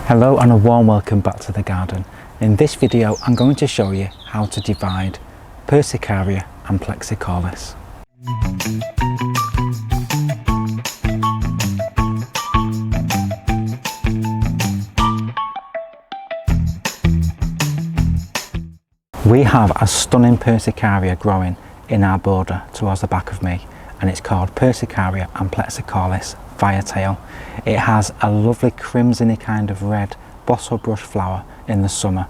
Hello and a warm welcome back to the garden. In this video I'm going to show you how to divide Persicaria amplexicaulis. We have a stunning Persicaria growing in our border towards the back of me, and it's called Persicaria amplexicaulis Firetail. It has a lovely crimsony kind of red bottle brush flower in the summer,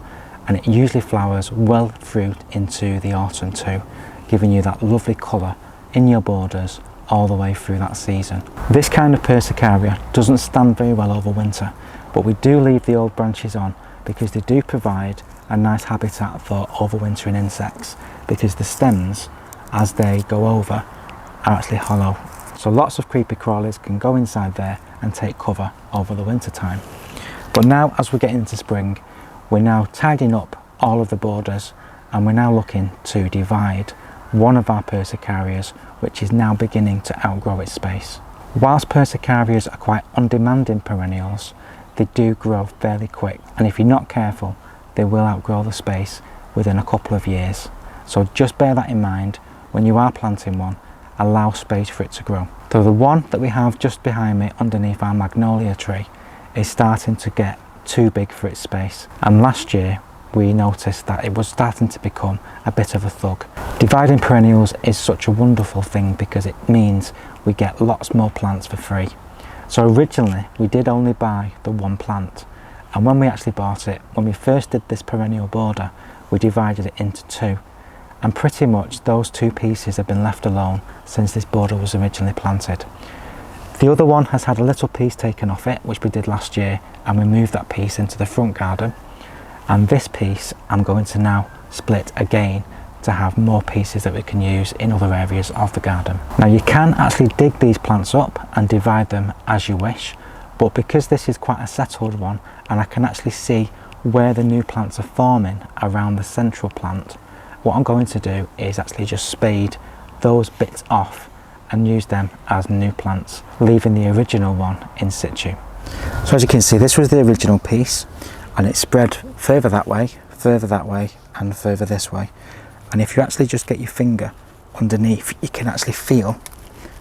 and it usually flowers well through into the autumn too, giving you that lovely colour in your borders all the way through that season. This kind of Persicaria doesn't stand very well over winter, but we do leave the old branches on because they do provide a nice habitat for overwintering insects, because the stems as they go over are actually hollow. So lots of creepy crawlies can go inside there and take cover over the winter time. But now as we get into spring, we're now tidying up all of the borders, and we're now looking to divide one of our Persicarias, which is now beginning to outgrow its space. Whilst Persicarias are quite undemanding perennials, they do grow fairly quick, and if you're not careful, they will outgrow the space within a couple of years. So just bear that in mind when you are planting one. Allow space for it to grow. So the one that we have just behind me underneath our magnolia tree is starting to get too big for its space, and last year we noticed that it was starting to become a bit of a thug. Dividing perennials is such a wonderful thing because it means we get lots more plants for free. So originally we did only buy the one plant, and when we actually bought it, when we first did this perennial border, we divided it into two, and pretty much those two pieces have been left alone since this border was originally planted. The other one has had a little piece taken off it, which we did last year, and we moved that piece into the front garden, and this piece I'm going to now split again to have more pieces that we can use in other areas of the garden. Now you can actually dig these plants up and divide them as you wish, but because this is quite a settled one and I can actually see where the new plants are forming around the central plant, what I'm going to do is actually just spade those bits off and use them as new plants, leaving the original one in situ. So as you can see, this was the original piece, and it spread further that way, and further this way. And if you actually just get your finger underneath, you can actually feel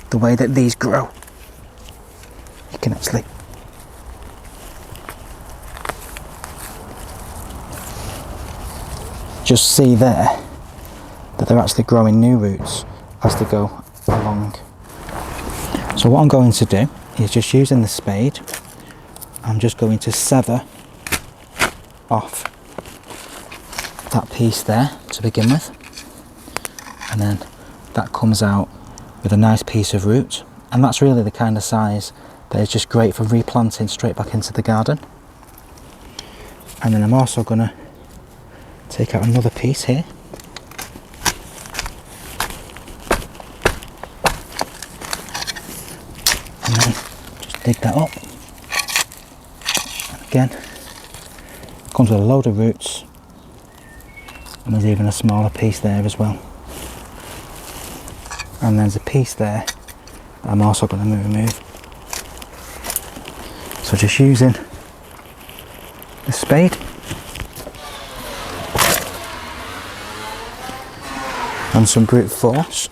the way that these grow. You can actually just see there that they're actually growing new roots as they go along. So what I'm going to do is, just using the spade, I'm just going to sever off that piece there to begin with, and then that comes out with a nice piece of root, and that's really the kind of size that is just great for replanting straight back into the garden. And then I'm also going to take out another piece here, and then just dig that up. And again, it comes with a load of roots, and there's even a smaller piece there as well. And there's a piece there I'm also going to remove. So just using the spade and some brute force,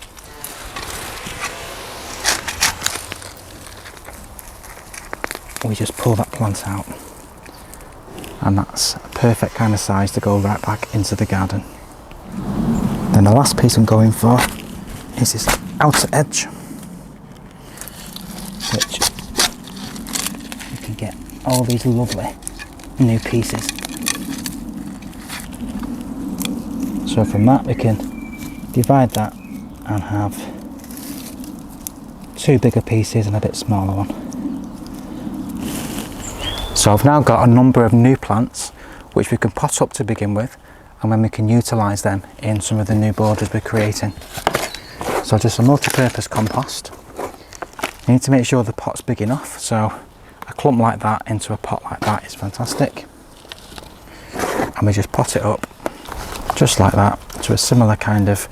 we just pull that plant out, and that's a perfect kind of size to go right back into the garden. Then the last piece I'm going for is this outer edge, which you can get all these lovely new pieces. So from that we can divide that and have two bigger pieces and a bit smaller one. So I've now got a number of new plants which we can pot up to begin with, and then we can utilise them in some of the new borders we're creating. So just a multi-purpose compost. You need to make sure the pot's big enough, so a clump like that into a pot like that is fantastic. And we just pot it up just like that to a similar kind of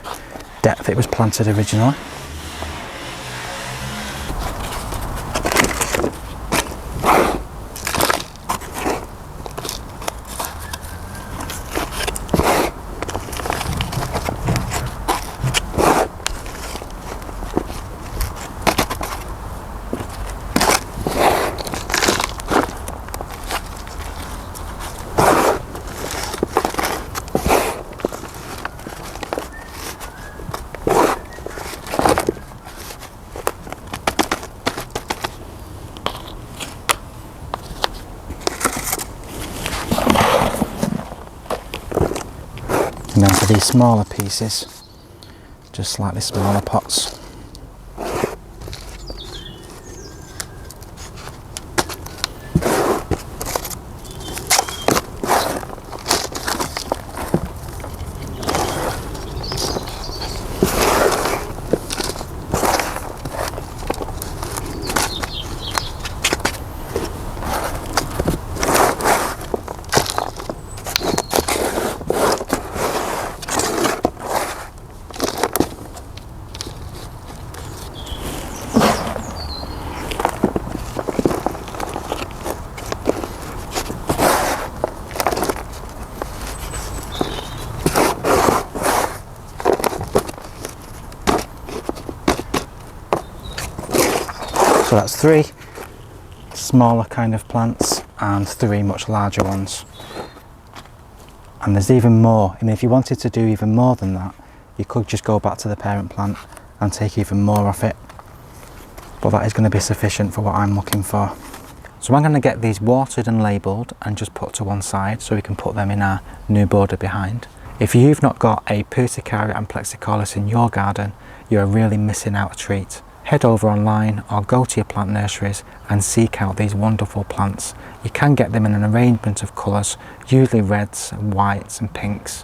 depth it was planted originally. And then for these smaller pieces, just slightly smaller pots. So that's 3 smaller kind of plants and 3 much larger ones. And there's even more. I mean, if you wanted to do even more than that, you could just go back to the parent plant and take even more off it. But that is going to be sufficient for what I'm looking for. So I'm going to get these watered and labelled and just put to one side so we can put them in our new border behind. If you've not got a Persicaria amplexicaulis in your garden, you're really missing out a treat. Head over online or go to your plant nurseries and seek out these wonderful plants. You can get them in an arrangement of colours, usually reds, whites and pinks.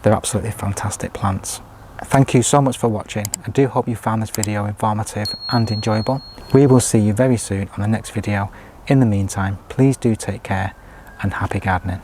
They're absolutely fantastic plants. Thank you so much for watching. I do hope you found this video informative and enjoyable. We will see you very soon on the next video. In the meantime, please do take care and happy gardening.